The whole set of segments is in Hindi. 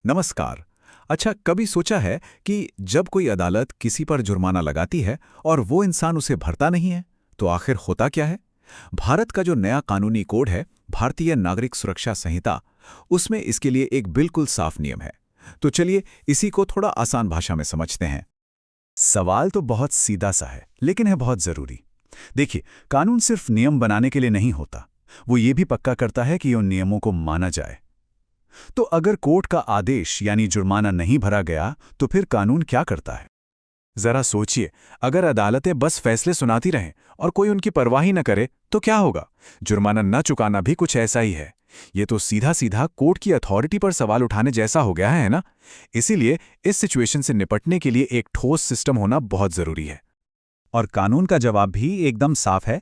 नमस्कार। अच्छा, कभी सोचा है कि जब कोई अदालत किसी पर जुर्माना लगाती है और वो इंसान उसे भरता नहीं है, तो आखिर होता क्या है? भारत का जो नया कानूनी कोड है, भारतीय नागरिक सुरक्षा संहिता, उसमें इसके लिए एक बिल्कुल साफ नियम है। तो चलिए इसी को थोड़ा आसान भाषा में समझते हैं। सवाल तो बहुत सीधा सा है, लेकिन है बहुत जरूरी। देखिए, कानून सिर्फ नियम बनाने के लिए नहीं होता, वो ये भी पक्का करता है कि उन नियमों को माना जाए। तो अगर कोर्ट का आदेश यानी जुर्माना नहीं भरा गया, तो फिर कानून क्या करता है? जरा सोचिए, अगर अदालतें बस फैसले सुनाती रहें और कोई उनकी परवाह ही न करे, तो क्या होगा? जुर्माना न चुकाना भी कुछ ऐसा ही है। ये तो सीधा सीधा कोर्ट की अथॉरिटी पर सवाल उठाने जैसा हो गया है ना? इसीलिए इस सिचुएशन से निपटने के लिए एक ठोस सिस्टम होना बहुत जरूरी है। और कानून का जवाब भी एकदम साफ है।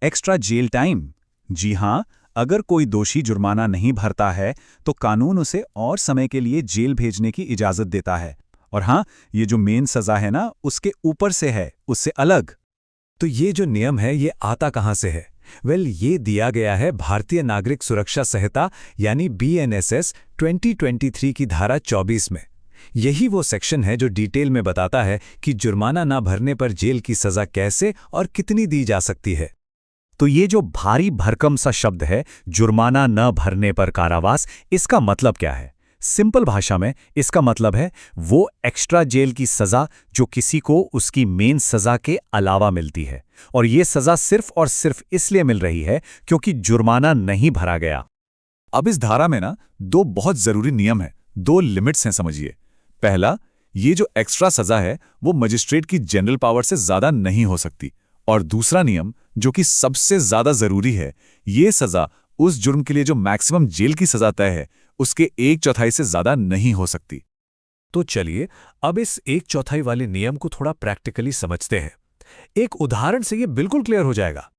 Extra jail time. जी हाँ, अगर कोई दोषी जुर्माना नहीं भरता है तो कानून उसे और समय के लिए जेल भेजने की इजाजत देता है। और हाँ, ये जो मेन सजा है ना, उसके ऊपर से है, उससे अलग। तो ये जो नियम है ये आता कहाँ से है? ये दिया गया है भारतीय नागरिक सुरक्षा संहिता यानी BNSS 2023 की धारा 24 में। यही वो सेक्शन है जो डिटेल में बताता है कि जुर्माना ना भरने पर जेल की सजा कैसे और कितनी दी जा सकती है। तो ये जो भारी भरकम सा शब्द है, जुर्माना न भरने पर कारावास, इसका मतलब क्या है? सिंपल भाषा में इसका मतलब है वो एक्स्ट्रा जेल की सजा जो किसी को उसकी मेन सजा के अलावा मिलती है, और ये सजा सिर्फ और सिर्फ इसलिए मिल रही है क्योंकि जुर्माना नहीं भरा गया। अब इस धारा में ना दो बहुत जरूरी नियम हैं, दो लिमिट्स हैं, समझिए। पहला, ये जो एक्स्ट्रा सजा है वो मजिस्ट्रेट की जनरल पावर से ज्यादा नहीं हो सकती। और दूसरा नियम, जो कि सबसे ज्यादा जरूरी है, ये सजा उस जुर्म के लिए जो मैक्सिमम जेल की सजा तय है, उसके 1/4 से ज्यादा नहीं हो सकती। तो चलिए अब इस 1/4 वाले नियम को थोड़ा प्रैक्टिकली समझते हैं। एक उदाहरण से ये बिल्कुल क्लियर हो जाएगा।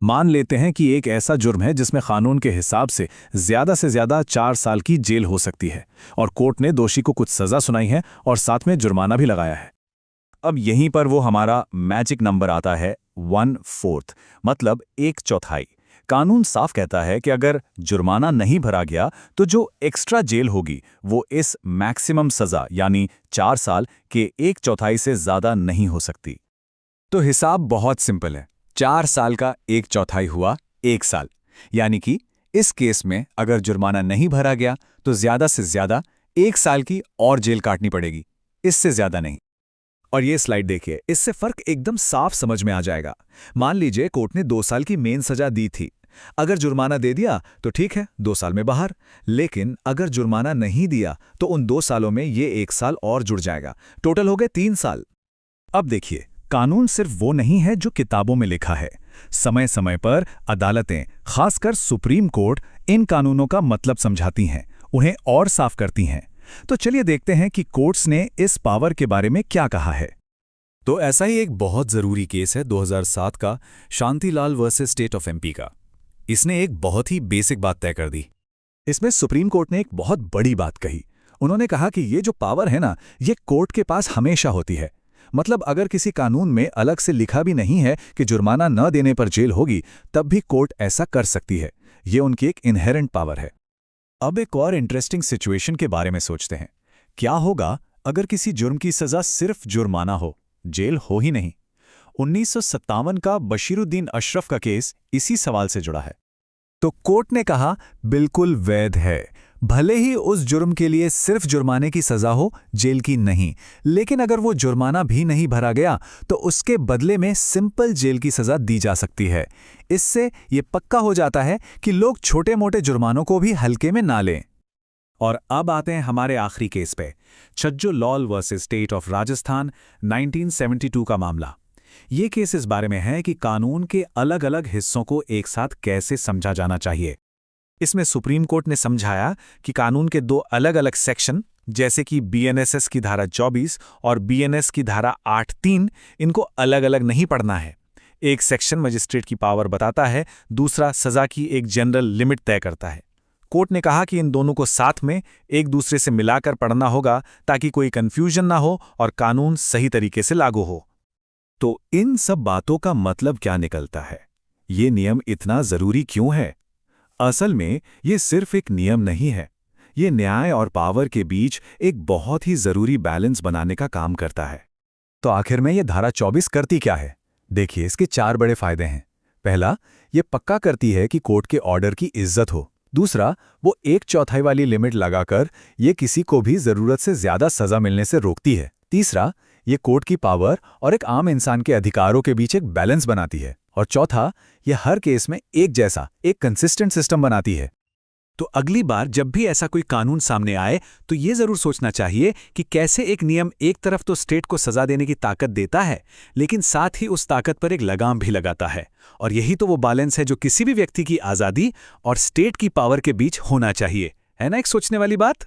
मान लेते हैं कि एक ऐसा जुर्म है जिसमें कानून के हिसाब से ज्यादा 4 साल की जेल हो सकती है, और कोर्ट ने दोषी को कुछ सजा सुनाई है और साथ में जुर्माना भी लगाया है। अब यहीं पर वो हमारा मैजिक नंबर आता है 1/4, मतलब 1/4। कानून साफ कहता है कि अगर जुर्माना नहीं भरा गया तो जो एक्स्ट्रा जेल होगी वो इस मैक्सिमम सजा यानी 4 साल के 1/4 से ज्यादा नहीं हो सकती। तो हिसाब बहुत सिंपल है। 4 साल का 1/4 हुआ 1 साल, यानी कि इस केस में अगर जुर्माना नहीं भरा गया तो ज्यादा से ज्यादा 1 साल की और जेल काटनी पड़ेगी, इससे ज्यादा नहीं। और ये स्लाइड देखिए, इससे फर्क एकदम साफ समझ में आ जाएगा। मान लीजिए कोर्ट ने 2 साल की मेन सजा दी थी। अगर जुर्माना दे दिया तो ठीक है, 2 साल में बाहर। लेकिन अगर जुर्माना नहीं दिया तो उन 2 सालों में ये 1 साल और जुड़ जाएगा। टोटल हो गए 3 साल। अब देखिए, कानून सिर्फ वो नहीं है जो किताबों में लिखा है। समय समय पर अदालतें, खासकर सुप्रीम कोर्ट, इन कानूनों का मतलब समझाती हैं, उन्हें और साफ करती हैं। तो चलिए देखते हैं कि कोर्ट्स ने इस पावर के बारे में क्या कहा है। तो ऐसा ही एक बहुत जरूरी केस है 2007 का, Shantilal versus state of MP का। इसने एक बहुत ही बेसिक बात तय कर दी। इसमें सुप्रीम कोर्ट ने एक बहुत बड़ी बात कही। उन्होंने कहा कि ये जो पावर है ना, ये कोर्ट के पास हमेशा होती है। मतलब अगर किसी कानून में अलग से लिखा भी नहीं है कि जुर्माना न देने पर जेल होगी, तब भी कोर्ट ऐसा कर सकती है। ये उनकी एक इनहेरेंट पावर है। अब एक और इंटरेस्टिंग सिचुएशन के बारे में सोचते हैं। क्या होगा अगर किसी जुर्म की सजा सिर्फ जुर्माना हो, जेल हो ही नहीं? 1957 का बशीरुद्दीन अशरफ का केस इसी सवाल से जुड़ा है। तो कोर्ट ने कहा बिल्कुल वैध है, भले ही उस जुर्म के लिए सिर्फ जुर्माने की सजा हो, जेल की नहीं। लेकिन अगर वो जुर्माना भी नहीं भरा गया तो उसके बदले में सिंपल जेल की सजा दी जा सकती है। इससे ये पक्का हो जाता है कि लोग छोटे मोटे जुर्मानों को भी हल्के में ना लें। और अब आते हैं हमारे आखिरी केस पे, Chhajju Lal versus state of Rajasthan 1972 का मामला। ये केस इस बारे में है कि कानून के अलग अलग हिस्सों को एक साथ कैसे समझा जाना चाहिए। इसमें सुप्रीम कोर्ट ने समझाया कि कानून के 2 अलग अलग सेक्शन, जैसे कि BNSS की धारा 24 और BNS की धारा 8(3), इनको अलग अलग नहीं पढ़ना है। एक सेक्शन मजिस्ट्रेट की पावर बताता है, दूसरा सजा की एक जनरल लिमिट तय करता है। कोर्ट ने कहा कि इन दोनों को साथ में एक दूसरे से मिलाकर पढ़ना होगा ताकि कोई कंफ्यूजन ना हो और कानून सही तरीके से लागू हो। तो इन सब बातों का मतलब क्या निकलता है? ये नियम इतना जरूरी क्यों है? असल में ये सिर्फ एक नियम नहीं है, ये न्याय और पावर के बीच एक बहुत ही जरूरी बैलेंस बनाने का काम करता है। तो आखिर में ये धारा 24 करती क्या है? देखिए, इसके 4 बड़े फायदे हैं। पहला, ये पक्का करती है कि कोर्ट के ऑर्डर की इज्जत हो। दूसरा, वो 1/4 वाली लिमिट लगाकर ये किसी को भी जरूरत से ज्यादा सजा मिलने से रोकती है। तीसरा, ये कोर्ट की पावर और एक आम इंसान के अधिकारों के बीच एक बैलेंस बनाती है। और चौथा, ये हर केस में एक जैसा, एक कंसिस्टेंट सिस्टम बनाती है। तो अगली बार जब भी ऐसा कोई कानून सामने आए तो ये जरूर सोचना चाहिए कि कैसे एक नियम एक तरफ तो स्टेट को सजा देने की ताकत देता है, लेकिन साथ ही उस ताकत पर एक लगाम भी लगाता है। और यही तो वो बैलेंस है जो किसी भी व्यक्ति की आज़ादी और स्टेट की पावर के बीच होना चाहिए। है ना एक सोचने वाली बात?